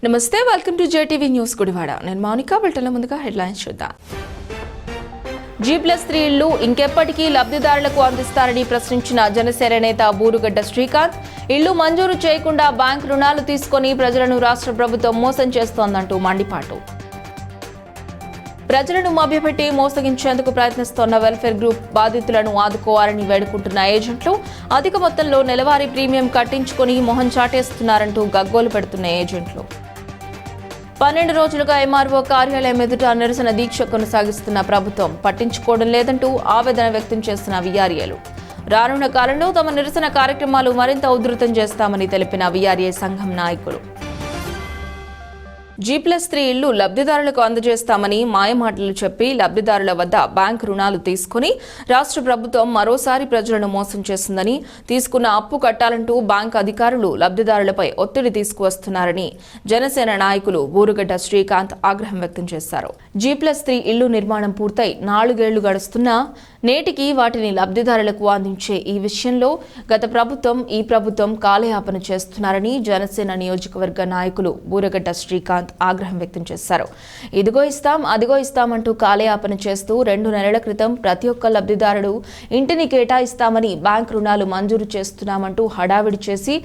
నమస్తే, welcome to JTV news Gudivada. నేను మౌనిక. బులెటిన్ల ముందుగా హెడ్లైన్స్ చూద్దాం. G+3 ఇళ్లు ఇంకెప్పటికీ లబ్ధిదారులకు అందిస్తారని ప్రశ్నించిన జనసేన నేత బూరుగడ్డ శ్రీకాంత్, ఇళ్లు మంజూరు చేయకుండా బ్యాంకు రుణాలు తీసుకొని ప్రజలను రాష్ట్ర ప్రభుత్వం మోసం చేస్తోందంటూ మండిపాటు. ప్రజలను మభ్యపెట్టి మోసగించేందుకు ప్రయత్నిస్తోన్న వెల్ఫేర్ గ్రూప్ బాధితులను ఆదుకోవాలని వేడుకుంటున్న ఏజెంట్లు అధిక మొత్తంలో నెలవారీ ప్రీమియం కట్టించుకుని మొహం చాటేస్తున్నారంటూ గగ్గోలు పెడుతున్న ఏజెంట్లు. 12 రోజులుగా ఎంఆర్ఓ కార్యాలయం ఎదుట నిరసన దీక్ష కొనసాగిస్తున్న ప్రభుత్వం పట్టించుకోవడం లేదంటూ ఆవేదన వ్యక్తం చేస్తున్న వీఆర్ఏలు. రానున్న కాలంలో తమ నిరసన కార్యక్రమాలు మరింత ఉధృతం చేస్తామని తెలిపిన వీఆర్ఏ సంఘం నాయకులు. G+3 ఇళ్లు లబ్ధిదారులకు అందజేస్తామని మాయమాటలు చెప్పి లబ్ధిదారుల వద్ద బ్యాంకు రుణాలు తీసుకుని రాష్ట్ర ప్రభుత్వం మరోసారి ప్రజలను మోసం చేస్తుందని, తీసుకున్న అప్పు కట్టాలంటూ బ్యాంకు అధికారులు లబ్ధిదారులపై ఒత్తిడి తీసుకువస్తున్నారని జనసేన నాయకులు బూరుగడ్డ శ్రీకాంత్ ఆగ్రహం వ్యక్తం చేశారు. G+3 ఇళ్లు నిర్మాణం పూర్తయి 4 ఏళ్లు గడుస్తున్నా నేటికి వాటిని లబ్ధిదారులకు అందించే ఈ విషయంలో గత ప్రభుత్వం, ఈ ప్రభుత్వం కాలయాపన చేస్తున్నారని జనసేన నియోజకవర్గ నాయకులు బూరగడ్డ శ్రీకాంత్ ఆగ్రహం వ్యక్తం చేశారు. ఇదిగో ఇస్తాం, అదిగో ఇస్తామంటూ కాలయాపన చేస్తూ 2 నెలల క్రితం ప్రతి ఒక్క లబ్ధిదారుడు ఇంటిని కేటాయిస్తామని బ్యాంక్ రుణాలు మంజూరు చేస్తున్నామంటూ హడావిడి చేసి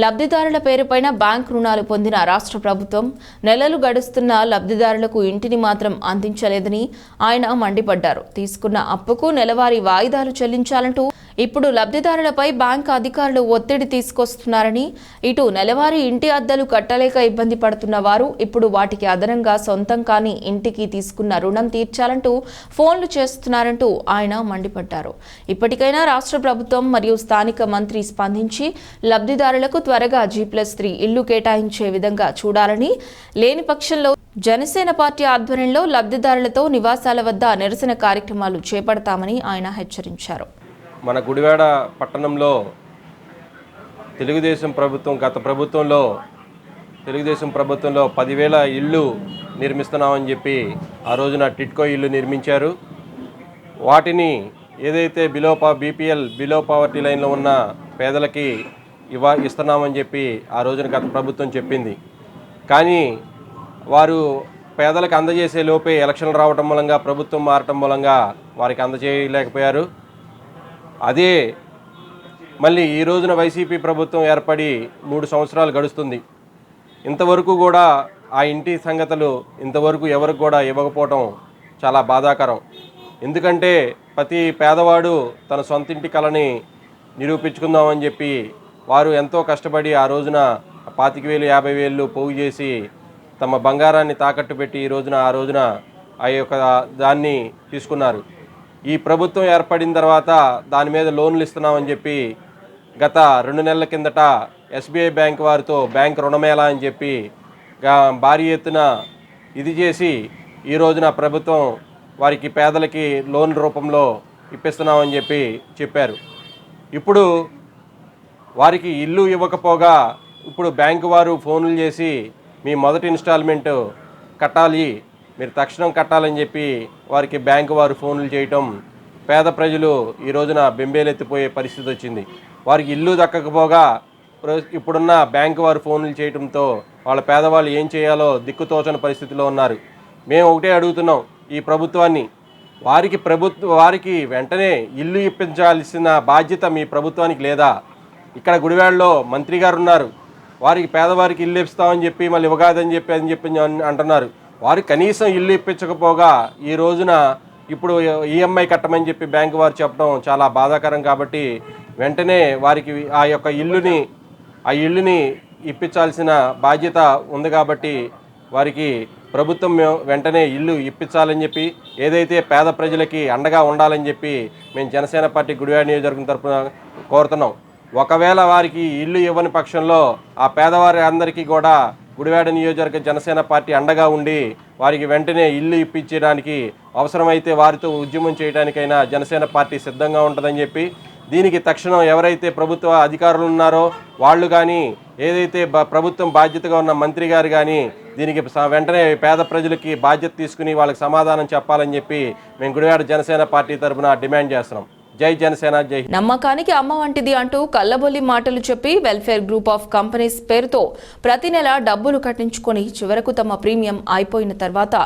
లబ్ధిదారుల పేరుపైన బ్యాంక్ రుణాలు పొందిన రాష్ట్ర ప్రభుత్వం నెలలు గడుస్తున్న లబ్ధిదారులకు ఇంటిని మాత్రం అందించలేదని ఆయన మండిపడ్డారు. తీసుకున్న అప్పుకు నెలవారీ వాయిదాలు చెల్లించాలంటూ ఇప్పుడు లబ్ధిదారులపై బ్యాంకు అధికారులు ఒత్తిడి తీసుకొస్తున్నారని, ఇటు నెలవారీ ఇంటి అద్దెలు కట్టలేక ఇబ్బంది పడుతున్న వారు ఇప్పుడు వాటికి అదనంగా సొంతం కాని ఇంటికి తీసుకున్న రుణం తీర్చాలంటూ ఫోన్లు చేస్తున్నారంటూ ఆయన మండిపడ్డారు. ఇప్పటికైనా రాష్ట్ర ప్రభుత్వం మరియు స్థానిక మంత్రి స్పందించి లబ్ధిదారులకు త్వరగా G+3 ఇళ్లు కేటాయించే విధంగా చూడాలని, లేని పక్షంలో జనసేన పార్టీ ఆధ్వర్యంలో లబ్ధిదారులతో నివాసాల వద్ద నిరసన కార్యక్రమాలు చేపడతామని ఆయన హెచ్చరించారు. మన గుడివాడ పట్టణంలో తెలుగుదేశం ప్రభుత్వం గత ప్రభుత్వంలో 10,000 ఇళ్ళు నిర్మిస్తున్నామని చెప్పి ఆ రోజున టిట్కో ఇళ్ళు నిర్మించారు. వాటిని ఏదైతే బీపీఎల్ బిలో పావర్టీ లైన్లో ఉన్న పేదలకి ఇస్తున్నామని చెప్పి ఆ రోజున గత ప్రభుత్వం చెప్పింది. కానీ వారు పేదలకు అందజేసే లోపే ఎలక్షన్లు రావటం మూలంగా, ప్రభుత్వం మారటం మూలంగా వారికి అందజేయలేకపోయారు. అదే మళ్ళీ ఈ రోజున వైసీపీ ప్రభుత్వం ఏర్పడి 3 సంవత్సరాలు గడుస్తుంది. ఇంతవరకు కూడా ఆ ఇంటి సంగతులు ఇంతవరకు ఎవరికి కూడా ఇవ్వకపోవటం చాలా బాధాకరం. ఎందుకంటే ప్రతి పేదవాడు తన సొంత ఇంటి కలని నిరూపించుకుందామని చెప్పి వారు ఎంతో కష్టపడి ఆ రోజున 25,000, 50,000 పోగు చేసి తమ బంగారాన్ని తాకట్టు పెట్టి ఆ రోజున ఆ యొక్క దాన్ని తీసుకున్నారు. ఈ ప్రభుత్వం ఏర్పడిన తర్వాత దాని మీద లోన్లు ఇస్తున్నామని చెప్పి గత 2 నెలల కిందట ఎస్బీఐ బ్యాంక్ వారితో బ్యాంక్ రుణమేళా అని చెప్పి భారీ ఎత్తున ఇది చేసి ఈ రోజున ప్రభుత్వం వారికి పేదలకి లోన్ రూపంలో ఇప్పిస్తున్నామని చెప్పి చెప్పారు. ఇప్పుడు వారికి ఇల్లు ఇవ్వకపోగా ఇప్పుడు బ్యాంకు వారు ఫోన్లు చేసి మీ మొదటి ఇన్స్టాల్మెంట్ కట్టాలి, మీరు తక్షణం కట్టాలని చెప్పి వారికి బ్యాంకు వారు ఫోన్లు చేయటం పేద ప్రజలు ఈ రోజున బెంబేలెత్తిపోయే పరిస్థితి వచ్చింది. వారికి ఇల్లు దక్కకపోగా ఇప్పుడున్న బ్యాంకు వారు ఫోన్లు చేయడంతో వాళ్ళ పేదవాళ్ళు ఏం చేయాలో దిక్కుతోచని పరిస్థితిలో ఉన్నారు. మేము ఒకటే అడుగుతున్నాం ఈ ప్రభుత్వాన్ని, వారికి వెంటనే ఇల్లు ఇప్పించాల్సిన బాధ్యత మీ ప్రభుత్వానికి లేదా? ఇక్కడ గుడివాడలో మంత్రి గారు ఉన్నారు, వారికి పేదవారికి ఇల్లు ఇస్తామని చెప్పి మళ్ళీ ఇవ్వగాదని చెప్పి అంటున్నారు. వారు కనీసం ఇల్లు ఇప్పించకపోగా ఈ రోజున ఇప్పుడు ఈఎంఐ కట్టమని చెప్పి బ్యాంకు వారు చెప్పడం చాలా బాధాకరం. కాబట్టి వెంటనే వారికి ఆ ఇల్లుని ఇప్పించాల్సిన బాధ్యత ఉంది. కాబట్టి వారికి ప్రభుత్వం వెంటనే ఇల్లు ఇప్పించాలని చెప్పి, ఏదైతే పేద ప్రజలకి అండగా ఉండాలని చెప్పి మేము జనసేన పార్టీ గుడివాడ నియోజకవర్గం తరఫున కోరుతున్నాం. ఒకవేళ వారికి ఇల్లు ఇవ్వని పక్షంలో ఆ పేదవారి అందరికీ కూడా గుడివాడ నియోజకవర్గ జనసేన పార్టీ అండగా ఉండి వారికి వెంటనే ఇల్లు ఇప్పించడానికి, అవసరమైతే వారితో ఉద్యమం చేయడానికైనా జనసేన పార్టీ సిద్ధంగా ఉంటుందని చెప్పి, దీనికి తక్షణం ఎవరైతే ప్రభుత్వ అధికారులు ఉన్నారో వాళ్ళు కానీ, ఏదైతే ప్రభుత్వం బాధ్యతగా ఉన్న మంత్రి గారు కానీ దీనికి వెంటనే పేద ప్రజలకి బాధ్యత తీసుకుని వాళ్ళకి సమాధానం చెప్పాలని చెప్పి మేము గుడివాడ జనసేన పార్టీ తరఫున డిమాండ్ చేస్తున్నాం. జై జనసేన, జై హింద్. నమ్మకానికి అమ్మ వంటిది అంటూ కల్లబొల్లి మాటలు చెప్పి వెల్ఫేర్ గ్రూప్ ఆఫ్ కంపెనీస్ పేరుతో ప్రతి నెల డబ్బులు కట్టించుకొని చివరకు తమ ప్రీమియం అయిపోయిన తర్వాత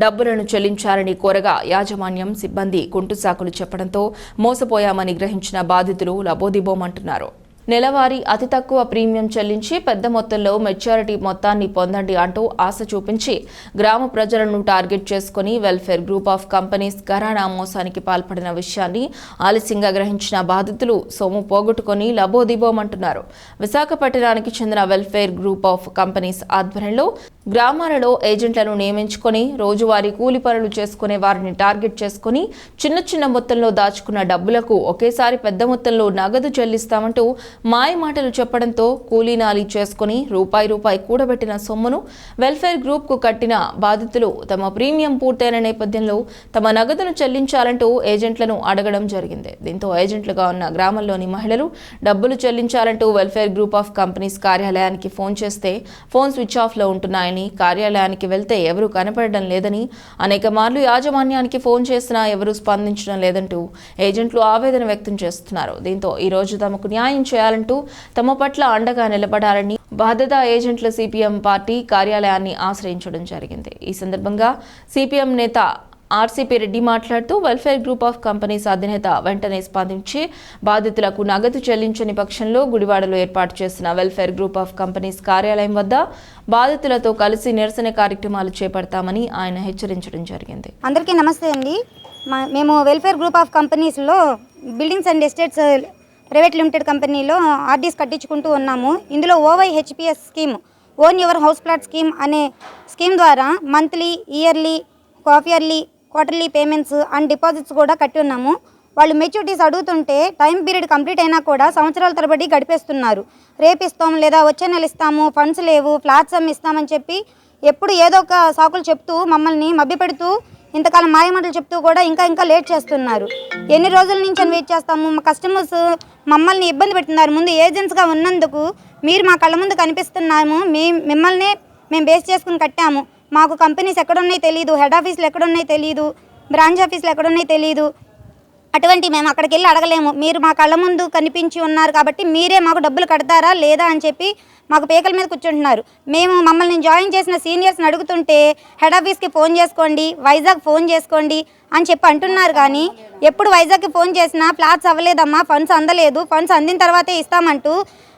డబ్బులను చెల్లించాలని కోరగా యాజమాన్యం సిబ్బంది కుంటుసాకులు చెప్పడంతో మోసపోయామని గ్రహించిన బాధితులు లబోదిబోమంటున్నారు. నెలవారీ అతి తక్కువ ప్రీమియం చెల్లించి పెద్ద మొత్తంలో మెచ్యూరిటీ మొత్తాన్ని పొందండి అంటూ ఆశ చూపించి గ్రామ ప్రజలను టార్గెట్ చేసుకుని వెల్ఫేర్ గ్రూప్ ఆఫ్ కంపెనీస్ ఘరానా మోసానికి పాల్పడిన విషయాన్ని ఆలస్యంగా గ్రహించిన బాధితులు సొమ్ము పోగొట్టుకుని లబోదిబోమంటున్నారు. విశాఖపట్నానికి చెందిన వెల్ఫేర్ గ్రూప్ ఆఫ్ కంపెనీస్ ఆధ్వర్యంలో గ్రామాలలో ఏజెంట్లను నియమించుకొని రోజువారీ కూలి పనులు చేసుకునే వారిని టార్గెట్ చేసుకుని చిన్న చిన్న మొత్తంలో దాచుకున్న డబ్బులకు ఒకేసారి పెద్ద మొత్తంలో నగదు చెల్లిస్తామంటూ మాయ మాటలు చెప్పడంతో కూలీనాలి చేసుకుని రూపాయి కూడబెట్టిన సొమ్మును వెల్ఫేర్ గ్రూప్ కు కట్టిన బాధితులు తమ ప్రీమియం పూర్తయిన నేపథ్యంలో తమ నగదును చెల్లించాలంటూ ఏజెంట్లను అడగడం జరిగింది. దీంతో ఏజెంట్లుగా ఉన్న గ్రామంలోని మహిళలు డబ్బులు చెల్లించాలంటూ వెల్ఫేర్ గ్రూప్ ఆఫ్ కంపెనీస్ కార్యాలయానికి ఫోన్ చేస్తే ఫోన్ స్విచ్ ఆఫ్ లో ఉంటున్నాయని, కార్యాలయానికి వెళ్తే ఎవరూ కనపడడం లేదని, అనేక మార్లు యాజమాన్యానికి ఫోన్ చేసినా ఎవరూ స్పందించడం లేదంటూ ఏజెంట్లు ఆవేదన వ్యక్తం చేస్తున్నారు. దీంతో ఈ రోజు తమకు న్యాయం చేయాలంటూ తమ పట్ల అండగా నిలబడాలని బాధిత ఏజెంట్ల సిపిఎం పార్టీ కార్యాలయాన్ని ఆశ్రయించడం జరిగింది. ఈ సందర్భంగా సిపిఎం నేత ఆర్సీపీ రెడ్డి మాట్లాడుతూ వెల్ఫేర్ గ్రూప్ ఆఫ్ కంపెనీస్ అధినేత వెంటనే స్పందించి బాధితులకు నగదు చెల్లించని పక్షంలో గుడివాడలో ఏర్పాటు చేసిన వెల్ఫేర్ గ్రూప్ ఆఫ్ కంపెనీస్ కార్యాలయం వద్ద బాధితులతో కలిసి నిరసన కార్యక్రమాలు చేపడతామని ఆయన హెచ్చరించడం జరిగింది. అందరికీ నమస్తే అండి. మేము వెల్ఫేర్ గ్రూప్ ఆఫ్ కంపెనీస్లో buildings and estates private limited కంపెనీలో ఆర్డీస్ కట్టించుకుంటూ ఉన్నాము. ఇందులో OYHPS scheme, own your house plot scheme అనే స్కీమ్ ద్వారా monthly, yearly, half yearly, quarterly payments and deposits కూడా కట్టి ఉన్నాము. వాళ్ళు మెచ్యూరిటీస్ అడుగుతుంటే టైం పీరియడ్ కంప్లీట్ అయినా కూడా సంవత్సరాల తరబడి గడిపేస్తున్నారు. రేపు ఇస్తాం లేదా వచ్చే నెల ఇస్తాము, ఫండ్స్ లేవు, ఫ్లాట్స్ ఇస్తామని చెప్పి ఎప్పుడు ఏదో ఒక సాకులు చెప్తూ మమ్మల్ని మభ్యపెడుతూ ఇంతకాలం మాయమాటలు చెప్తూ కూడా ఇంకా లేట్ చేస్తున్నారు. ఎన్ని రోజుల నుంచి అని వెయిట్ చేస్తాము. మా కస్టమర్స్ మమ్మల్ని ఇబ్బంది పెడుతున్నారు. ముందు ఏజెంట్స్గా ఉన్నందుకు మీరు మా కళ్ళ ముందు కనిపిస్తున్నాము. మిమ్మల్ని మేము బేస్ చేసుకుని కట్టాము. మాకు కంపెనీస్ ఎక్కడున్నాయి తెలియదు, హెడ్ ఆఫీసులు ఎక్కడున్నాయి తెలియదు, బ్రాంచ్ ఆఫీసులు ఎక్కడున్నాయి తెలియదు. అటువంటి మేము అక్కడికి వెళ్ళి అడగలేము. మీరు మా కళ్ళ ముందు కనిపించి ఉన్నారు కాబట్టి మీరే మాకు డబ్బులు కడతారా లేదా అని చెప్పి మాకు పేకల మీద కూర్చుంటున్నారు. మేము మమ్మల్ని జాయిన్ చేసిన సీనియర్స్ని అడుగుతుంటే హెడ్ ఆఫీస్కి ఫోన్ చేసుకోండి, వైజాగ్ ఫోన్ చేసుకోండి అని చెప్పి అంటున్నారు. కానీ ఎప్పుడు వైజాగ్కి ఫోన్ చేసినా ఫ్లాట్స్ అవ్వలేదమ్మా, ఫండ్స్ అందలేదు, ఫండ్స్ అందిన తర్వాతే ఇస్తామంటూ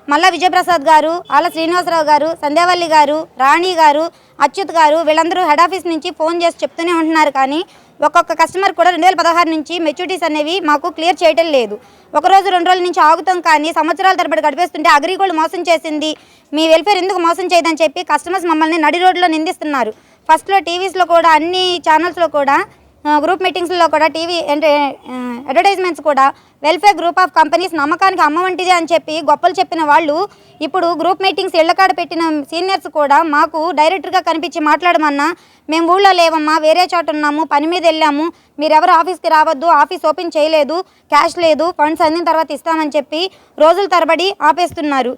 మళ్ళా విజయప్రసాద్ గారు, ఆల శ్రీనివాసరావు గారు, సంధ్యావల్లి గారు, రాణి గారు, అచ్యుత్ గారు వీళ్ళందరూ హెడ్ ఆఫీస్ నుంచి ఫోన్ చేసి చెప్తూనే ఉంటున్నారు. కానీ ఒక్కొక్క కస్టమర్ కూడా 2016 నుంచి మెచ్యూరిటీస్ అనేవి మాకు క్లియర్ చేయడం లేదు. ఒకరోజు 2 రోజుల నుంచి ఆగుతాం, కానీ సంవత్సరాల తరబడి గడిపేస్తుంటే అగ్రిగోల్డ్ మోసం చేసింది, మీ వెల్ఫేర్ ఎందుకు మోసం చేయదని చెప్పి కస్టమర్స్ మమ్మల్ని నడి రోడ్లో నిందిస్తున్నారు. ఫస్ట్లో టీవీస్లో కూడా, అన్ని ఛానల్స్లో కూడా, గ్రూప్ మీటింగ్స్లో కూడా, టీవీ అడ్వర్టైజ్మెంట్స్ కూడా వెల్ఫేర్ గ్రూప్ ఆఫ్ కంపెనీస్ నమ్మకానికి అమ్మ వంటిది అని చెప్పి గొప్పలు చెప్పిన వాళ్ళు ఇప్పుడు గ్రూప్ మీటింగ్స్ ఇళ్లకాడ పెట్టిన సీనియర్స్ కూడా మాకు డైరెక్టర్గా కనిపించి మాట్లాడమన్నా మేము ఊళ్ళో లేవమ్మా, వేరే చోట ఉన్నాము, పని మీద వెళ్ళాము, మీరెవరు ఆఫీస్కి రావద్దు, ఆఫీస్ ఓపెన్ చేయలేదు, క్యాష్ లేదు, ఫండ్స్ అందిన తర్వాత ఇస్తామని చెప్పి రోజుల తరబడి ఆపేస్తున్నారు.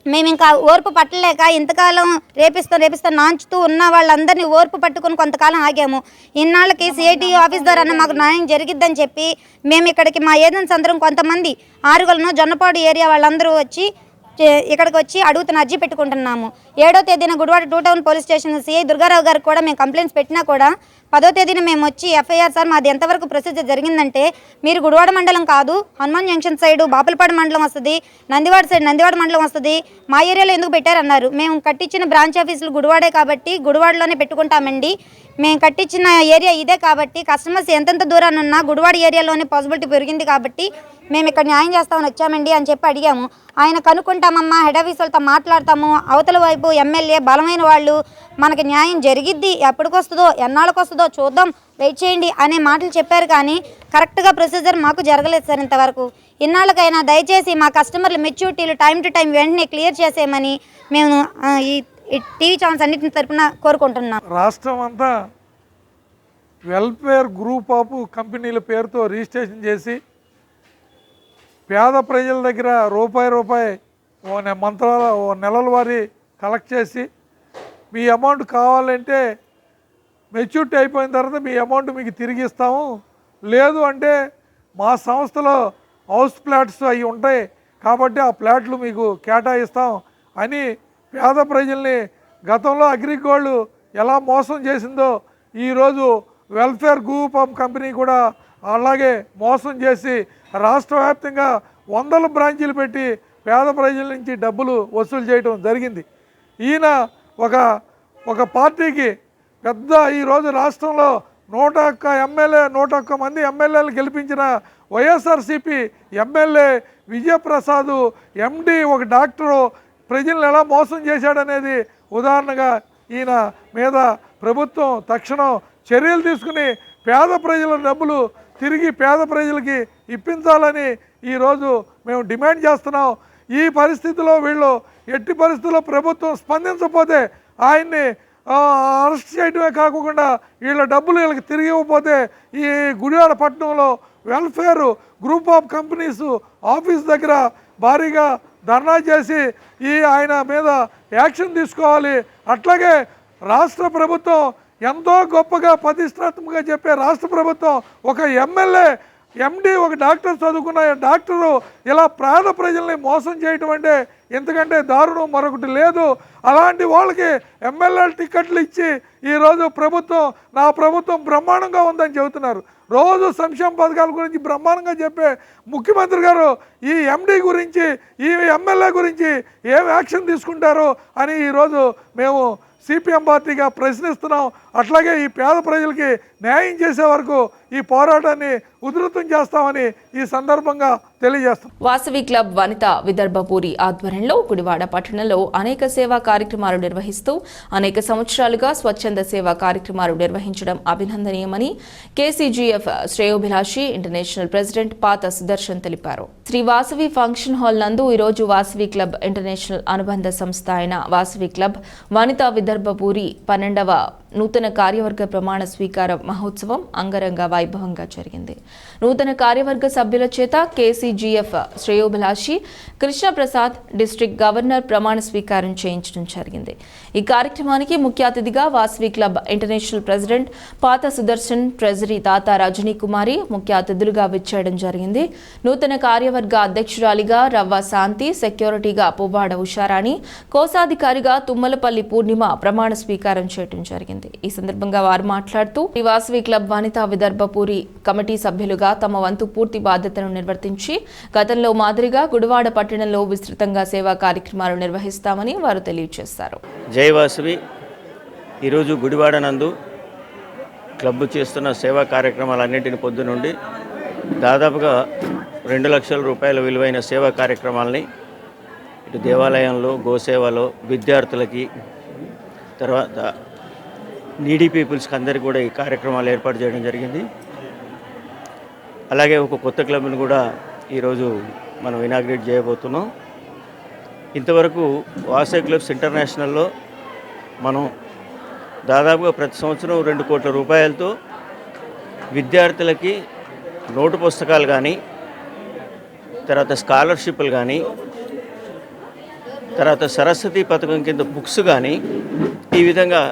మేము ఇంకా ఓర్పు పట్టలేక ఇంతకాలం రేపిస్తాం నాంచుతూ ఉన్న వాళ్ళందరినీ ఓర్పు పట్టుకొని కొంతకాలం ఆగాము. ఇన్నాళ్ళకి సిఐటి ఆఫీస్ ద్వారా మాకు న్యాయం జరిగిద్దని చెప్పి మేము ఇక్కడికి మా ఏజెంట్స్ అందరం కొంతమంది ఆరుగలను, జొన్నపాడు ఏరియా వాళ్ళందరూ వచ్చి ఇక్కడికి వచ్చి అడుగుతున్న అర్జీ పెట్టుకుంటున్నాము. 7వ తేదీన Gudivada 2 town police station CI Durgarao గారికి కూడా మేము కంప్లైంట్స్ పెట్టినా కూడా 10వ తేదీన మేము వచ్చి ఎఫ్ఐఆర్ సార్ మాది ఎంతవరకు ప్రొసీజర్ జరిగిందంటే, మీరు గుడివాడ మండలం కాదు, హనుమాన్ జంక్షన్ సైడు బాపులపాడు మండలం వస్తుంది, నందివాడ సైడ్ నందివాడ మండలం వస్తుంది, మా ఏరియాలో ఎందుకు పెట్టారన్నారు. మేము కట్టించిన బ్రాంచ్ ఆఫీసులు గుడివాడే కాబట్టి గుడివాడలోనే పెట్టుకుంటామండి, మేము కట్టించిన ఏరియా ఇదే కాబట్టి కస్టమర్స్ ఎంతెంత దూరాన్ని ఉన్నా గుడివాడ ఏరియాలోనే పాసిబిలిటీ పెరిగింది కాబట్టి మేము ఇక్కడ న్యాయం చేస్తామని వచ్చామండి అని చెప్పి అడిగాము. ఆయన కనుక్కుంటామమ్మా, హెడ్ ఆఫీస్ వాళ్ళతో మాట్లాడతాము, అవతల వైపు ఎమ్మెల్యే బలమైన వాళ్ళు మనకి న్యాయం జరిగిద్ది, ఎప్పటికొస్తుందో ఎన్నాళ్ళకి వస్తుందో చూద్దాం, వెయిట్ చేయండి అనే మాటలు చెప్పారు. కానీ కరెక్ట్గా ప్రొసీజర్ మాకు జరగలేదు సార్ ఇంతవరకు. ఇన్నాళ్ళకైనా దయచేసి మా కస్టమర్ల మెచ్యూరిటీలు టైం టు టైం వెంటనే క్లియర్ చేసేయమని మేము ఈ టీవీ ఛానల్స్ అన్నింటి తరపున కోరుకుంటున్నాం. రాష్ట్రం అంతా వెల్ఫేర్ గ్రూప్ ఆఫ్ కంపెనీల పేరుతో రిజిస్ట్రేషన్ చేసి పేద ప్రజల దగ్గర రూపాయి ఓ నెలల వారి కలెక్ట్ చేసి మీ అమౌంట్ కావాలంటే మెచ్యూరిటీ అయిపోయిన తర్వాత మీ అమౌంట్ మీకు తిరిగి ఇస్తాము, లేదు అంటే మా సంస్థలో హౌస్ ప్లాట్స్ అవి ఉంటాయి కాబట్టి ఆ ప్లాట్లు మీకు కేటాయిస్తాం అని పేద ప్రజల్ని గతంలో అగ్రిగోల్డ్ ఎలా మోసం చేసిందో ఈరోజు వెల్ఫేర్ గ్రూప్ ఆఫ్ కంపెనీ కూడా అలాగే మోసం చేసి రాష్ట్ర వ్యాప్తంగా 100 బ్రాంచీలు పెట్టి పేద ప్రజల నుంచి డబ్బులు వసూలు చేయడం జరిగింది. ఈయన ఒక పార్టీకి పెద్ద ఈరోజు రాష్ట్రంలో 101 ఎమ్మెల్యే 101 మంది ఎమ్మెల్యేలు గెలిపించిన వైఎస్ఆర్సీపీ ఎమ్మెల్యే విజయప్రసాద్ ఎండి ఒక డాక్టరు ప్రజలను ఎలా మోసం చేశాడనేది ఉదాహరణగా ఈయన మీద ప్రభుత్వం తక్షణం చర్యలు తీసుకుని పేద ప్రజల డబ్బులు తిరిగి పేద ప్రజలకి ఇప్పించాలని ఈరోజు మేము డిమాండ్ చేస్తున్నాం. ఈ పరిస్థితిలో వీళ్ళు ఎట్టి పరిస్థితుల్లో ప్రభుత్వం స్పందించకపోతే ఆయన్ని అరెస్ట్ చేయడమే కాకుండా వీళ్ళ డబ్బులు వీళ్ళకి తిరిగి ఇవ్వకపోతే ఈ గుడివాడ పట్టణంలో welfare group of companies office దగ్గర భారీగా ధర్నా చేసి ఆయన మీద యాక్షన్ తీసుకోవాలి. అట్లాగే రాష్ట్ర ప్రభుత్వం ఎంతో గొప్పగా ప్రతిష్టాత్మకంగా చెప్పే రాష్ట్ర ప్రభుత్వం ఒక ఎమ్మెల్యే ఎండి ఒక డాక్టర్ చదువుకున్న డాక్టరు ఇలా పేద ప్రజల్ని మోసం చేయటం అంటే ఎందుకంటే దారుణం మరొకటి లేదు. అలాంటి వాళ్ళకి ఎమ్మెల్యే టికెట్లు ఇచ్చి ఈరోజు నా ప్రభుత్వం బ్రహ్మాండంగా ఉందని చెబుతున్నారు. రోజు సంక్షేమ పథకాల గురించి బ్రహ్మాండంగా చెప్పే ముఖ్యమంత్రి గారు ఈ ఎండి గురించి ఈ ఎమ్మెల్యే గురించి ఏం యాక్షన్ తీసుకుంటారు అని ఈరోజు మేము సిపిఎం పార్టీగా ప్రశ్నిస్తున్నాం. అట్లాగే ఈ పేద ప్రజలకి న్యాయం చేసే వరకు ఈ పోరాటాన్ని ఉధృతం చేస్తామని ఈ సందర్భంగా తెలియజేస్తాం. వాసవి క్లబ్ వనిత విదర్భపూరి ఆధ్వర్యంలో గుడివాడ పట్టణంలో అనేక సేవా కార్యక్రమాలు నిర్వహిస్తూ అనేక సంవత్సరాలుగా స్వచ్ఛంద సేవా కార్యక్రమాలు నిర్వహించడం అభినందనీయమని కేసీజీఎఫ్ శ్రేయోభిలాషి ఇంటర్నేషనల్ ప్రెసిడెంట్ పాత సుదర్శన్ తెలిపారు. శ్రీ వాసవి ఫంక్షన్ హాల్ నందు ఈరోజు వాసవి క్లబ్ ఇంటర్నేషనల్ అనుబంధ సంస్థ అయిన వాసవి క్లబ్ వనిత విదర్భపూరి 12వ నూతన కార్యవర్గ ప్రమాణ స్వీకార మహోత్సవం అంగరంగ వైభవంగా జరిగింది. నూతన కార్యవర్గ సభ్యుల చేత కేసీజీఎఫ్ శ్రేయోభిలాషి కృష్ణప్రసాద్ డిస్ట్రిక్ట్ గవర్నర్ ప్రమాణ స్వీకారం చేయించడం జరిగింది. ఈ కార్యక్రమానికి ముఖ్య అతిథిగా వాసవి క్లబ్ ఇంటర్నేషనల్ ప్రెసిడెంట్ పాత సుదర్శన్, ట్రెజరీ తాత రజనీ కుమారి ముఖ్య అతిథులుగా విచ్చేయడం జరిగింది. నూతన కార్యవర్గ అధ్యక్షురాలిగా రవ్వ శాంతి, సెక్యూరిటీగా పువ్వాడ ఉషారాణి, కోశాధికారిగా తుమ్మలపల్లి పూర్ణిమ ప్రమాణ స్వీకారం చేయడం జరిగింది. ఈ సందర్భంగా వారు మాట్లాడుతూ ఈ వాసవి క్లబ్ వనితా విదర్భపూరి కమిటీ సభ్యులుగా తమ వంతు పూర్తి బాధ్యతను నిర్వర్తించి గతంలో మాదిరిగా గుడివాడ పట్టణంలో విస్తృతంగా సేవా కార్యక్రమాలు నిర్వహిస్తామని వారు తెలియజేశారు. జై వాసవి. ఈరోజు గుడివాడ నందు క్లబ్ చేస్తున్న సేవా కార్యక్రమాలన్నింటిని పొద్దు నుండి దాదాపుగా 2 లక్షల రూపాయల విలువైన సేవా కార్యక్రమాలని ఇటు దేవాలయంలో, గోసేవలో, విద్యార్థులకి, తర్వాత నీడీ పీపుల్స్కి అందరికీ కూడా ఈ కార్యక్రమాలు ఏర్పాటు చేయడం జరిగింది. అలాగే ఒక కొత్త క్లబ్ను కూడా ఈరోజు మనం ఇనాగ్రేట్ చేయబోతున్నాం. ఇంతవరకు వాసవి క్లబ్స్ ఇంటర్నేషనల్లో మనం దాదాపుగా ప్రతి సంవత్సరం 2 కోట్ల రూపాయలతో విద్యార్థులకి నోటు పుస్తకాలు కానీ, తర్వాత స్కాలర్షిప్లు కానీ, తర్వాత సరస్వతి పథకం కింద బుక్స్ కానీ ఈ విధంగా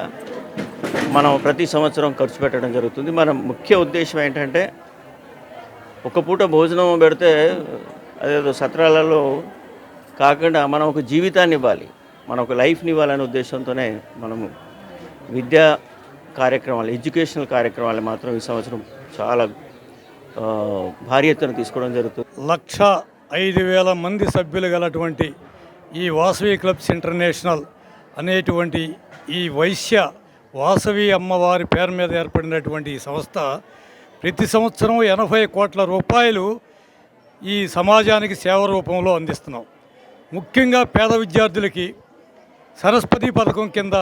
మనం ప్రతి సంవత్సరం ఖర్చు పెట్టడం జరుగుతుంది. మన ముఖ్య ఉద్దేశం ఏంటంటే ఒక పూట భోజనం పెడితే అదేదో సత్రాలలో కాకుండా మనం ఒక జీవితాన్ని ఇవ్వాలి, మనం ఒక లైఫ్ని ఇవ్వాలనే ఉద్దేశంతోనే మనము విద్యా కార్యక్రమాలు, ఎడ్యుకేషనల్ కార్యక్రమాలు మాత్రం ఈ సంవత్సరం చాలా భారీ ఎత్తున తీసుకోవడం జరుగుతుంది. 1,05,000 మంది సభ్యులు గలటువంటి ఈ వాసవి క్లబ్స్ ఇంటర్నేషనల్ అనేటువంటి ఈ వైశ్య వాసవి అమ్మవారి పేరు మీద ఏర్పడినటువంటి ఈ సంస్థ ప్రతి సంవత్సరం 80 కోట్ల రూపాయలు ఈ సమాజానికి సేవ రూపంలో అందిస్తున్నాం. ముఖ్యంగా పేద విద్యార్థులకి సరస్వతి పథకం కింద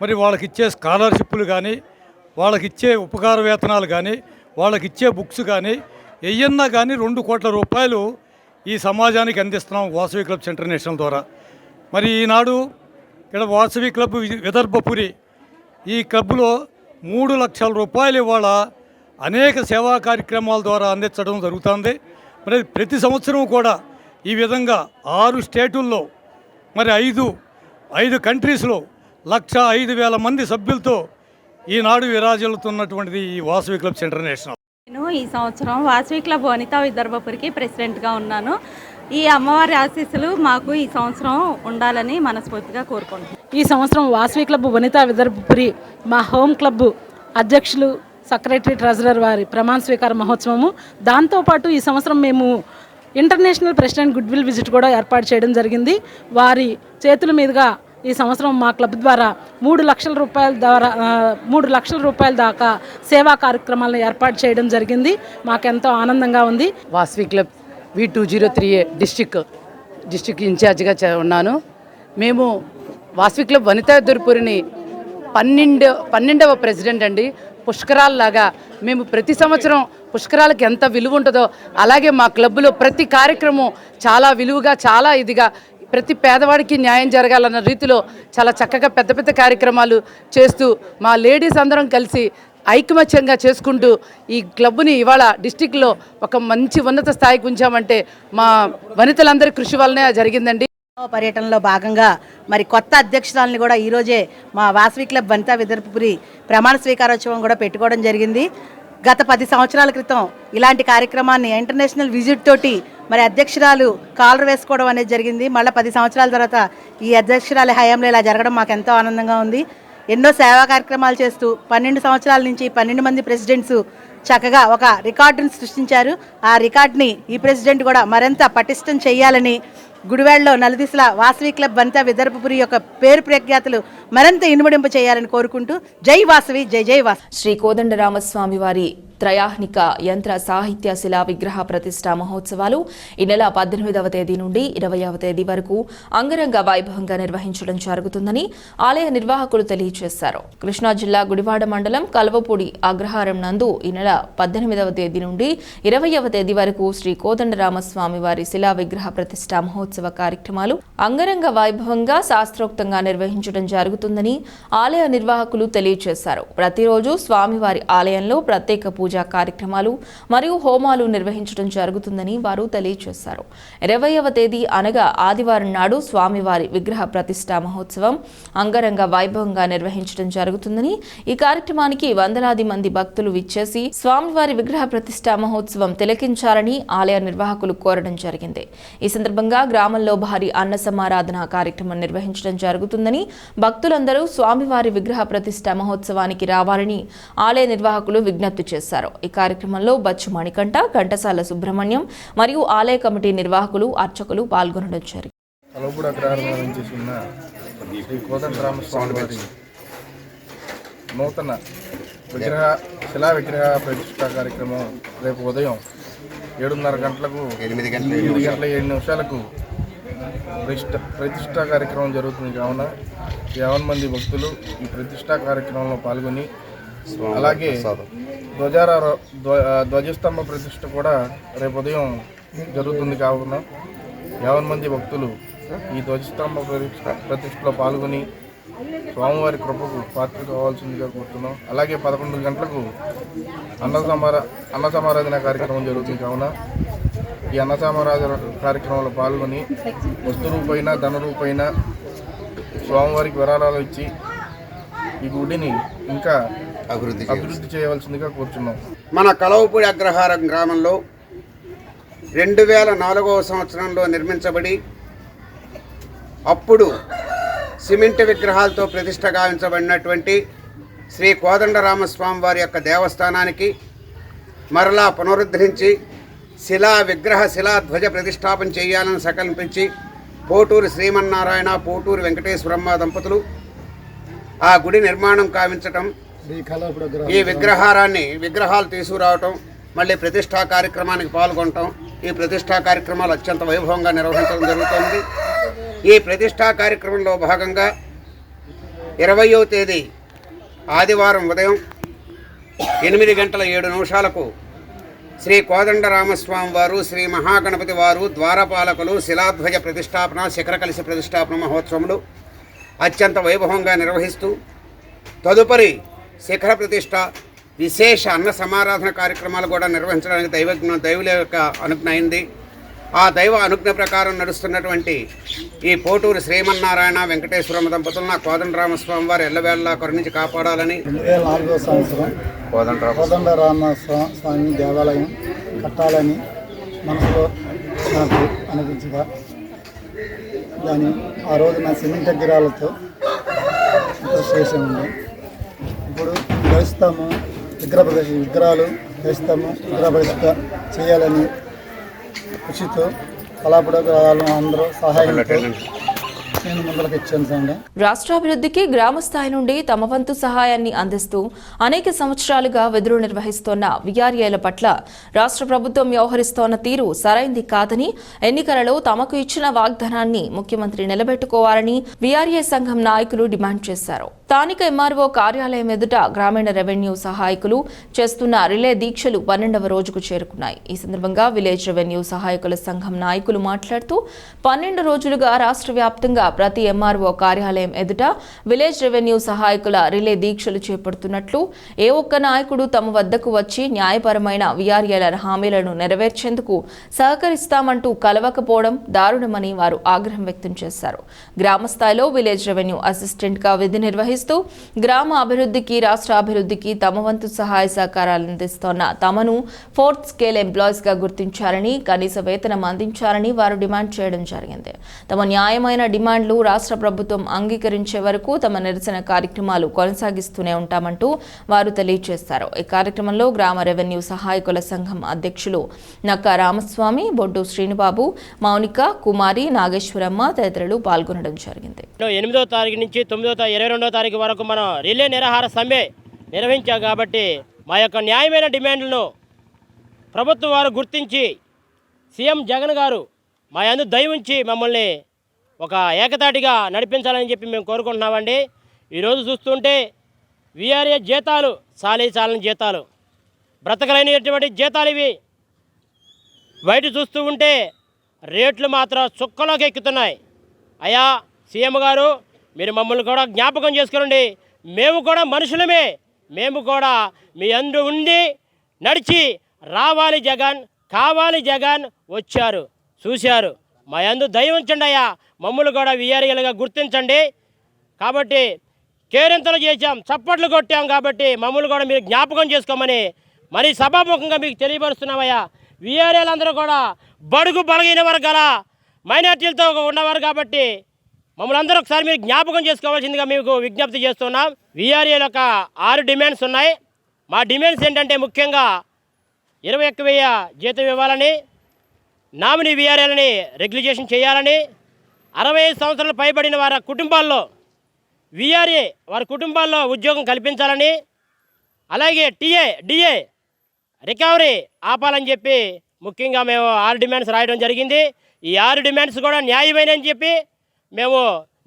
మరి వాళ్ళకిచ్చే స్కాలర్షిప్లు కానీ, వాళ్ళకిచ్చే ఉపకార వేతనాలు కానీ, వాళ్ళకిచ్చే బుక్స్ కానీ ఏయన్నా కానీ 2 కోట్ల రూపాయలు ఈ సమాజానికి అందిస్తున్నాం వాసవి క్లబ్స్ ఇంటర్నేషనల్ ద్వారా. మరి ఈనాడు ఇక్కడ వాసవి క్లబ్ విదర్భపురి ఈ క్లబ్లో 3 లక్షల రూపాయలు ఇవాళ అనేక సేవా కార్యక్రమాల ద్వారా అందించడం జరుగుతుంది. మరి ప్రతి సంవత్సరం కూడా ఈ విధంగా 6 స్టేటుల్లో మరి 5 కంట్రీస్లో 1,05,000 మంది సభ్యులతో ఈనాడు విరాజిల్లుతున్నటువంటిది ఈ వాసవి క్లబ్స్ ఇంటర్నేషనల్. నేను ఈ సంవత్సరం వాసవి క్లబ్ వనితా విదర్భపురికి ప్రెసిడెంట్గా ఉన్నాను. ఈ అమ్మవారి ఆశీస్సులు మాకు ఈ సంవత్సరం ఉండాలని మనస్ఫూర్తిగా కోరుకుంటున్నాను. ఈ సంవత్సరం వాసవి క్లబ్ వనితా విదర్భపురి మా హోమ్ క్లబ్ అధ్యక్షులు సెక్రటరీ ట్రెజరర్ వారి ప్రమాణ స్వీకార మహోత్సవము, దాంతోపాటు ఈ సంవత్సరం మేము international president good will visit కూడా ఏర్పాటు చేయడం జరిగింది. వారి చేతుల మీదుగా ఈ సంవత్సరం మా క్లబ్ ద్వారా 3 లక్షల రూపాయల దాకా సేవా కార్యక్రమాలను ఏర్పాటు చేయడం జరిగింది. మాకెంతో ఆనందంగా ఉంది. వాసవి క్లబ్ V203A డిస్టిక్ ఇన్ఛార్జిగా ఉన్నాను. మేము వాసవి క్లబ్ వనితా విదర్భపురిని 12వ ప్రెసిడెంట్ అండి. పుష్కరాల్లాగా మేము ప్రతి సంవత్సరం పుష్కరాలకి ఎంత విలువ ఉంటుందో అలాగే మా క్లబ్లో ప్రతి కార్యక్రమం చాలా విలువగా, చాలా ఇదిగా, ప్రతి పేదవాడికి న్యాయం జరగాలన్న రీతిలో చాలా చక్కగా పెద్ద పెద్ద కార్యక్రమాలు చేస్తూ మా లేడీస్ అందరం కలిసి ఐకమత్యంగా చేసుకుంటూ ఈ క్లబ్ని ఇవాళ డిస్టిక్లో ఒక మంచి ఉన్నత స్థాయికి ఉంచామంటే మా వనితలందరి కృషి వల్లనే జరిగిందండి. పర్యటనలో భాగంగా మరి కొత్త అధ్యక్షురాలని కూడా ఈరోజే మా వాసవి క్లబ్ వనితా విదర్భపురి ప్రమాణ స్వీకారోత్సవం కూడా పెట్టుకోవడం జరిగింది. గత 10 సంవత్సరాల క్రితం ఇలాంటి కార్యక్రమాన్ని ఇంటర్నేషనల్ విజిట్ తోటి మరి అధ్యక్షురాలు కాలర్ వేసుకోవడం అనేది జరిగింది. మళ్ళీ 10 సంవత్సరాల తర్వాత ఈ అధ్యక్షురాలి హయాంలో ఇలా జరగడం మాకు ఎంతో ఆనందంగా ఉంది. ఎన్నో సేవా కార్యక్రమాలు చేస్తూ 12 సంవత్సరాల నుంచి 12 మంది ప్రెసిడెంట్స్ చక్కగా ఒక రికార్డును సృష్టించారు. ఆ రికార్డుని ఈ ప్రెసిడెంట్ కూడా మరింత పటిష్టం చేయాలని గుడివాడలో నలుదిశల వాసవి క్లబ్ వనితా విదర్భపురి యొక్క పేరు ప్రఖ్యాతులు మరింత ఇనుమడింపు చేయాలని కోరుకుంటూ జై వాసవి, జై జై వాసవి. శ్రీ కోదండరామస్వామి వారి త్రయాహ్నిక యంత్ర సాహిత్య శిలా విగ్రహ ప్రతిష్ఠా మహోత్సవాలు ఈ నెల 18వ తేదీ నుండి 20వ తేదీ వరకు అంగరంగ వైభవంగా నిర్వహించడం జరుగుతుందని ఆలయ నిర్వాహకులు తెలియజేశారు. కృష్ణా జిల్లా గుడివాడ మండలం కల్వపూడి అగ్రహారం నందు ఈ నెల 18వ తేదీ నుండి 20వ తేదీ వరకు శ్రీ కోదండరామస్వామి వారి శిలా విగ్రహ ప్రతిష్ఠా మహోత్సవ కార్యక్రమాలు అంగరంగ వైభవంగా శాస్త్రోక్తంగా నిర్వహించడం జరుగుతుందని ఆలయ నిర్వాహకులు తెలియజేశారు. ప్రతిరోజు స్వామివారి ఆలయంలో ప్రత్యేక పూజా కార్యక్రమాలు మరియు హోమాలు నిర్వహించడం జరుగుతుందని వారు తెలియజేశారు. 20వ తేదీ అనగా ఆదివారం నాడు స్వామివారి విగ్రహ ప్రతిష్ఠా మహోత్సవం అంగరంగ వైభవంగా నిర్వహించడం జరుగుతుందని, ఈ కార్యక్రమానికి వందలాది మంది భక్తులు విచ్చేసి స్వామివారి విగ్రహ ప్రతిష్ఠా మహోత్సవం తిలకించాలని ఆలయ నిర్వాహకులు కోరడం జరిగింది. ఈ సందర్భంగా గ్రామంలో భారీ అన్న సమారాధన కార్యక్రమం నిర్వహించడం జరుగుతుందని, భక్తులందరూ స్వామివారి విగ్రహ ప్రతిష్ఠా మహోత్సవానికి రావాలని ఆలయ నిర్వాహకులు విజ్ఞప్తి చేశారు. ఈ కార్యక్రమంలో బచ్చు మణికంఠ, ఘంటసాల సుబ్రహ్మణ్యం మరియు ఆలయ కమిటీ నిర్వాహకులు, అర్చకులు పాల్గొనడం జరిగింది. కలవపూడి అగ్రహారంలో చేసిన శ్రీ కోదండరామస్వామి వారి నూతన శిలా విగ్రహ ప్రతిష్ఠా కార్యక్రమం రేపు ఉదయం 7:30 గంటలకు 8:07 ప్రతిష్ఠా కార్యక్రమం జరుగుతుంది. కావున 50 మంది భక్తులు ఈ ప్రతిష్ఠా కార్యక్రమంలో పాల్గొని అలాగే ధ్వజస్తంభ ప్రతిష్ఠ కూడా రేపు ఉదయం జరుగుతుంది. కావున 50 మంది భక్తులు ఈ ధ్వజస్తంభ ప్రతిష్టలో పాల్గొని స్వామివారి కృపకు పాత్ర కావాల్సిందిగా కోరుతున్నాం. అలాగే 11 గంటలకు అన్న సమారాధన కార్యక్రమం జరుగుతుంది. కావున ఈ అన్న సమారాధన కార్యక్రమంలో పాల్గొని వస్తు రూపైన ధన రూపైన స్వామివారికి విరాళాలు ఇచ్చి ఈ గుడిని ఇంకా అభివృద్ధి చేయవలసిందిగా కోరుచున్నాం. మన కలవపూడి అగ్రహారం గ్రామంలో 2004వ సంవత్సరంలో నిర్మించబడి అప్పుడు సిమెంట్ విగ్రహాలతో ప్రతిష్ఠ గావించబడినటువంటి శ్రీ కోదండరామస్వామి వారి యొక్క దేవస్థానానికి మరలా పునరుద్ధరించి శిలా ధ్వజ ప్రతిష్టాపన చేయాలని సంకల్పించి పోటూరు శ్రీమన్నారాయణ, పోటూరు వెంకటేశ్వరమ్మ దంపతులు ఆ గుడి నిర్మాణం కావించటం, ఈ విగ్రహాలు తీసుకురావటం, మళ్ళీ ప్రతిష్టా కార్యక్రమానికి పాల్గొనటం, ఈ ప్రతిష్టా కార్యక్రమాలు అత్యంత వైభవంగా నిర్వహించడం జరుగుతుంది. ఈ ప్రతిష్టా కార్యక్రమంలో భాగంగా 20వ తేదీ ఆదివారం ఉదయం 8:07 శ్రీ కోదండరామస్వామి వారు, శ్రీ మహాగణపతి వారు, ద్వారపాలకులు శిలాధ్వజ ప్రతిష్టాపన, శిఖర కలశ ప్రతిష్టాపన మహోత్సవములు అత్యంత వైభవంగా నిర్వహిస్తూ తదుపరి శిఖర ప్రతిష్ట, విశేష అన్న సమారాధన కార్యక్రమాలు కూడా నిర్వహించడానికి దైవుల యొక్క అనుజ్ఞ అయింది. ఆ దైవ అనుజ్ఞ ప్రకారం నడుస్తున్నటువంటి ఈ పోటూరు శ్రీమన్నారాయణ వెంకటేశ్వర దంపతులను కోదండరామస్వామి వారు ఎల్లవేళలా కరుణించి కాపాడాలని 2004వ సంవత్సరం కోదండరామస్వామి దేవాలయం కట్టాలని మనసులో నాకు అనిపించగా దాని ఆ రోజు నా సిమెంట్ విగ్రహాలతో ఇంట్రెస్ట్ చేసామండి. ఇప్పుడు ప్రస్తుతము విగ్రహాలు ప్రస్తుతము విగ్రహ ప్రతిష్ఠ చేయాలని కృషితో కళాపుడగాలు అందరూ సహాయంతో నేను ముందుకు ఇచ్చాను సండే. రాష్ట్రాభివృద్ధికి గ్రామ స్థాయి నుండి తమ వంతు సహాయాన్ని అందిస్తూ అనేక సంవత్సరాలుగా విధులు నిర్వహిస్తోన్న వీఆర్ఏల పట్ల రాష్ట్ర ప్రభుత్వం వ్యవహరిస్తోన్న తీరు సరైంది కాదని, ఎన్నికలలో తమకు ఇచ్చిన వాగ్దానాన్ని ముఖ్యమంత్రి నిలబెట్టుకోవాలని వీఆర్ఏ సంఘం నాయకులు డిమాండ్ చేశారు. స్థానిక ఎంఆర్ఓ కార్యాలయం ఎదుట గ్రామీణ రెవెన్యూ సహాయకులు చేస్తున్న రిలే దీక్షలు 12వ రోజుకు చేరుకున్నాయి. ఈ సందర్భంగా విలేజ్ రెవెన్యూ సహాయకుల సంఘం నాయకులు మాట్లాడుతూ 12 రోజులుగా రాష్ట్ర వ్యాప్తంగా ప్రతి ఎంఆర్ఓ కార్యాలయం ఎదుట విలేజ్ రెవెన్యూ సహాయకుల రిలే దీక్షలు చేపడుతున్నట్లు, ఏ ఒక్క నాయకుడు తమ వద్దకు వచ్చి న్యాయపరమైన వీఆర్ఏల హామీలను నెరవేర్చేందుకు సహకరిస్తామంటూ కలవకపోవడం దారుణమని వారు ఆగ్రహం వ్యక్తం చేశారు. గ్రామ స్థాయిలో విలేజ్ రెవెన్యూ అసిస్టెంట్గా విధి నిర్వహిస్తూ గ్రామ అభివృద్ధికి, రాష్ట్ర అభివృద్ధికి తమ వంతు సహాయ సహకారాలు అందిస్తోన్న తమను 4th స్కేల్ ఎంప్లాయీస్ గా గుర్తించాలని, కనీస వేతనం అందించాలని వారు డిమాండ్ చేయడం జరిగింది. తమ న్యాయమైన డిమాండ్లు రాష్ట్ర ప్రభుత్వం అంగీకరించే వరకు తమ నిరసన కార్యక్రమాలు కొనసాగిస్తూనే ఉంటామంటూ వారు తెలియజేశారు. ఈ కార్యక్రమంలో గ్రామ రెవెన్యూ సహాయకుల సంఘం అధ్యక్షులు నక్కా రామస్వామి, బొడ్డు శ్రీనుబాబు, మౌనిక, కుమారి, నాగేశ్వరమ్మ తదితరులు పాల్గొనడం జరిగింది. 8వ తారీఖు నుంచి 22వ తారీఖు వరకు మనం రిలే నిరాహార సమ్మె నిర్వహించాం కాబట్టి మా యొక్క న్యాయమైన డిమాండ్లను ప్రభుత్వం వారు గుర్తించి సీఎం జగన్ గారు మా యందు దయ ఉంచి మమ్మల్ని ఒక ఏకతాటిగా నడిపించాలని చెప్పి మేము కోరుకుంటున్నామండి. ఈరోజు చూస్తుంటే వీఆర్ఏ జీతాలు చాలని జీతాలు, బ్రతకలేనిటువంటి జీతాలు ఇవి. బయట చూస్తూ ఉంటే రేట్లు మాత్రం చుక్కలోకి ఎక్కుతున్నాయి. అయ్యా సీఎం గారు, మీరు మమ్మల్ని కూడా జ్ఞాపకం చేసుకోండి. మేము కూడా మనుషులమే, మేము కూడా మీ అందు ఉండి నడిచి రావాలి జగన్, కావాలి జగన్ వచ్చారు, చూశారు. మా యందు దయ ఉంచండి అయ్యా, మమ్మల్ని కూడా వీఆర్ఏలుగా గుర్తించండి. కాబట్టి కేరింతలు చేశాం, చప్పట్లు కొట్టాం కాబట్టి మమ్మల్ని కూడా మీరు జ్ఞాపకం చేసుకోమని మరి సభాముఖంగా మీకు తెలియపరుస్తున్నామయ్యా. వీఆర్ఏలందరూ కూడా బడుగు బలహీన వర్గాల మైనార్టీలతో ఉన్నవారు కాబట్టి మమ్మల్ని అందరూ ఒకసారి మీరు జ్ఞాపకం చేసుకోవాల్సిందిగా మీకు విజ్ఞప్తి చేస్తున్నాం. వీఆర్ఏల యొక్క 6 డిమాండ్స్ ఉన్నాయి. మా డిమాండ్స్ ఏంటంటే ముఖ్యంగా 21,000 జీతం ఇవ్వాలని, నామినీ వీఆర్ఏలని రెగ్యులేషన్ చేయాలని, 65 సంవత్సరాలు పైబడిన వారి కుటుంబాల్లో వీఆర్ఏ వారి కుటుంబాల్లో ఉద్యోగం కల్పించాలని, అలాగే డిఏ రికవరీ ఆపాలని చెప్పి ముఖ్యంగా మేము 6 డిమాండ్స్ రాయడం జరిగింది. ఈ 6 డిమాండ్స్ కూడా న్యాయమైనని చెప్పి మేము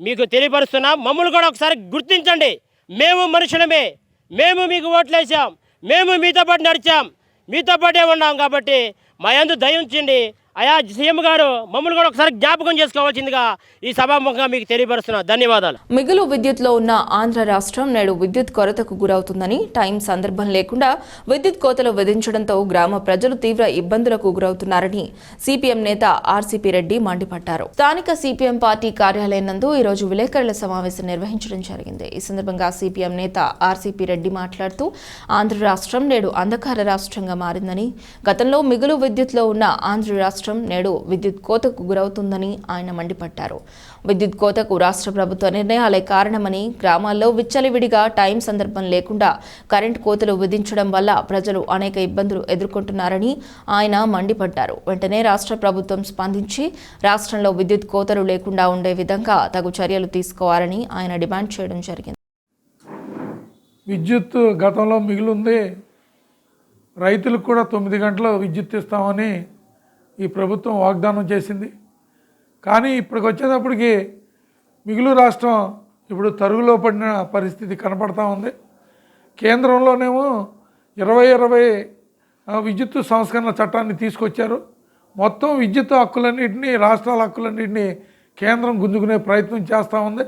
మీకు తెలియపరుస్తున్నాం. మమ్మల్ని కూడా ఒకసారి గుర్తించండి. మేము మనుషులమే, మేము మీకు ఓట్లేసాం, మేము మీతో పాటు నడిచాం, మీతో పాటే ఉన్నాం కాబట్టి మా యందు దయ ఉంచండి. అయా సీఎం గారు, మమ్మల్ని కూడా ఒకసారి జ్ఞాపకం చేసుకోవాల్సిందిగా ఈ సభాముఖంగా మీకు తెలియపరుస్తున్నాం. ధన్యవాదాలు. మిగులు విద్యుత్లో ఉన్న ఆంధ్ర రాష్ట్రం నేడు విద్యుత్ కొరతకు గురవుతుందని, టైం సందర్భం లేకుండా విద్యుత్ కోతలు విధించడంతో గ్రామ ప్రజలు తీవ్ర ఇబ్బందులకు గురవుతున్నారని సిపిఎం నేత ఆర్సీపీ రెడ్డి మండిపడ్డారు. స్థానిక సిపిఎం పార్టీ కార్యాలయం నందు ఈరోజు విలేకరుల సమావేశం నిర్వహించడం జరిగింది. ఈ సందర్భంగా సిపిఎం నేత ఆర్సీపీ రెడ్డి మాట్లాడుతూ ఆంధ్ర రాష్ట్రం నేడు అంధకార రాష్ట్రంగా మారిందని, గతంలో మిగులు విద్యుత్లో ఉన్న ఆంధ్ర రాష్ట్రం నేడు విద్యుత్ కోతకు గురవుతుందని ఆయన మండిపడ్డారు. విద్యుత్ కోతకు రాష్ట్ర ప్రభుత్వ నిర్ణయాలే కారణమని, గ్రామాల్లో విచ్చలవిడిగా టైం సందర్భం లేకుండా కరెంటు కోతలు విధించడం వల్ల ప్రజలు అనేక ఇబ్బందులు ఎదుర్కొంటున్నారని ఆయన మండిపడ్డారు. వెంటనే రాష్ట్ర ప్రభుత్వం స్పందించి రాష్ట్రంలో విద్యుత్ కోతలు లేకుండా ఉండే విధంగా తగు చర్యలు తీసుకోవాలని ఆయన డిమాండ్ చేయడం జరిగింది. విద్యుత్ గతంలో మిగిలింది, రైతులకు కూడా 9 గంటలు విద్యుత్ ఇస్తామని ఈ ప్రభుత్వం వాగ్దానం చేసింది. కానీ ఇప్పటికి వచ్చేటప్పటికి మిగులు రాష్ట్రం ఇప్పుడు తరుగులో పడిన పరిస్థితి కనపడతా ఉంది. కేంద్రంలోనేమో 2020 విద్యుత్ సంస్కరణ చట్టాన్ని తీసుకొచ్చారు. మొత్తం విద్యుత్ హక్కులన్నింటినీ, రాష్ట్రాల హక్కులన్నింటినీ కేంద్రం గుంజుకునే ప్రయత్నం చేస్తూ ఉంది.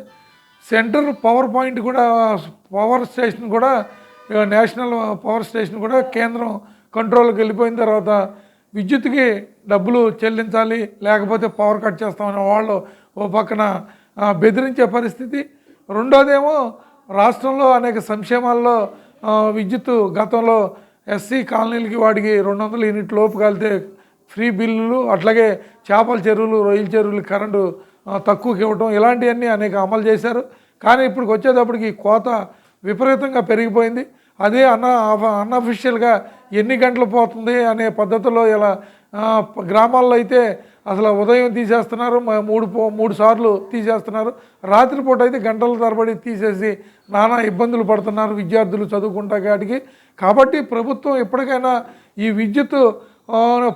సెంటర్ పవర్ పాయింట్ కూడా, పవర్ స్టేషన్ కూడా, నేషనల్ పవర్ స్టేషన్ కూడా కేంద్రం కంట్రోల్కి వెళ్ళిపోయిన తర్వాత విద్యుత్కి డబ్బులు చెల్లించాలి, లేకపోతే పవర్ కట్ చేస్తామని వాళ్ళు ఓ పక్కన బెదిరించే పరిస్థితి. రెండోదేమో రాష్ట్రంలో అనేక సంక్షేమాల్లో విద్యుత్ గతంలో ఎస్సీ కాలనీలకి వాడికి 200 యూనిట్ లోపు కలితే ఫ్రీ బిల్లులు, అట్లాగే చేపల చెరువులు, రొయ్యల చెరువులు కరెంటు తక్కువకి ఇవ్వటం, ఇలాంటివన్నీ అనేక అమలు చేశారు. కానీ ఇప్పుడు వచ్చేటప్పటికి కోత విపరీతంగా పెరిగిపోయింది. అదే అన్అఫిషియల్గా ఎన్ని గంటలు పోతుంది అనే పద్ధతిలో ఇలా గ్రామాల్లో అయితే అసలు ఉదయం తీసేస్తున్నారు, 3 సార్లు తీసేస్తున్నారు. రాత్రిపూట అయితే గంటల తరబడి తీసేసి నానా ఇబ్బందులు పడుతున్నారు విద్యార్థులు చదువుకుంటా కాటికి. కాబట్టి ప్రభుత్వం ఎప్పటికైనా ఈ విద్యుత్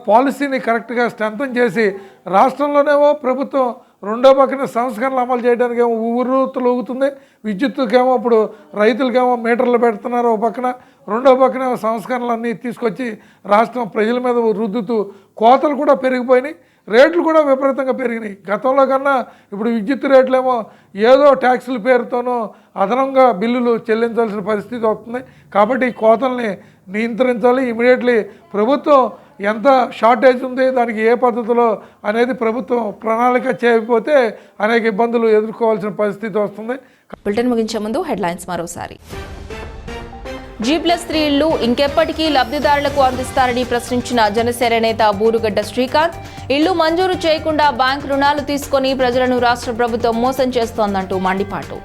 పాలసీని కరెక్ట్గా స్ట్రెంథన్ చేసి రాష్ట్రంలోనేమో ప్రభుత్వం రెండో పక్కన సంస్కరణలు అమలు చేయడానికి ఏమో ఊగుతుంది, విద్యుత్తుకేమో ఇప్పుడు రైతులకేమో మీటర్లు పెడుతున్నారు ఒక పక్కన, రెండో పక్కన సంస్కరణలన్నీ తీసుకొచ్చి రాష్ట్రం ప్రజల మీద రుద్దుతూ కోతలు కూడా పెరిగిపోయినాయి, రేట్లు కూడా విపరీతంగా పెరిగినాయి. గతంలో కన్నా ఇప్పుడు విద్యుత్ రేట్లేమో ఏదో ట్యాక్సుల పేరుతోనో అదనంగా బిల్లులు చెల్లించాల్సిన పరిస్థితి వస్తుంది. కాబట్టి ఈ కోతల్ని నియంత్రించాలి. ఇమీడియట్లీ ప్రభుత్వం ఎంత షార్టేజ్ ఉంది, దానికి ఏ పద్ధతిలో అనేది ప్రభుత్వం ప్రణాళిక చేయకపోతే అనేక ఇబ్బందులు ఎదుర్కోవాల్సిన పరిస్థితి వస్తుంది. బులెటిన్ ముగించే ముందు హెడ్లైన్స్ మరోసారి. G+3 ఇళ్లు ఇంకెప్పటికీ లబ్ధిదారులకు అందిస్తారని ప్రశ్నించిన జనసేన నేత బూరుగడ్డ శ్రీకాంత్, ఇళ్లు మంజూరు చేయకుండా బ్యాంకు రుణాలు తీసుకొని ప్రజలను రాష్ట్ర ప్రభుత్వం మోసం చేస్తోందంటూ మండిపాటు.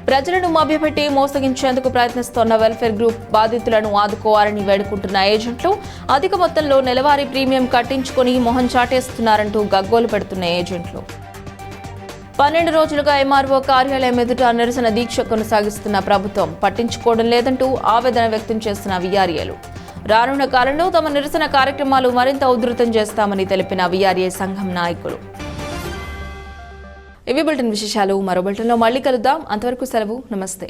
ప్రజలను మభ్యపెట్టి మోసగించేందుకు ప్రయత్నిస్తోన్న వెల్ఫేర్ గ్రూప్ బాధితులను ఆదుకోవాలని వేడుకుంటున్న ఏజెంట్లు అధిక మొత్తంలో నెలవారీ ప్రీమియం కట్టించుకుని మొహం చాటేస్తున్నారంటూ గగ్గోలు పెడుతున్న ఏజెంట్లు. 12 రోజులుగా ఎంఆర్ఓ కార్యాలయం ఎదుట నిరసన దీక్ష కొనసాగిస్తున్న ప్రభుత్వం పట్టించుకోవడం లేదంటూ ఆవేదన వ్యక్తం చేస్తున్న వీఆర్ఏలు. రానున్న కాలంలో తమ నిరసన కార్యక్రమాలు మరింత ఉధృతం చేస్తామని తెలిపిన వీఆర్ఏ సంఘం నాయకులు. ఇవి బులెటిన్ విశేషాలు. మరో బులెటిన్లో మళ్ళీ కలుద్దాం. అంతవరకు సెలవు. నమస్తే.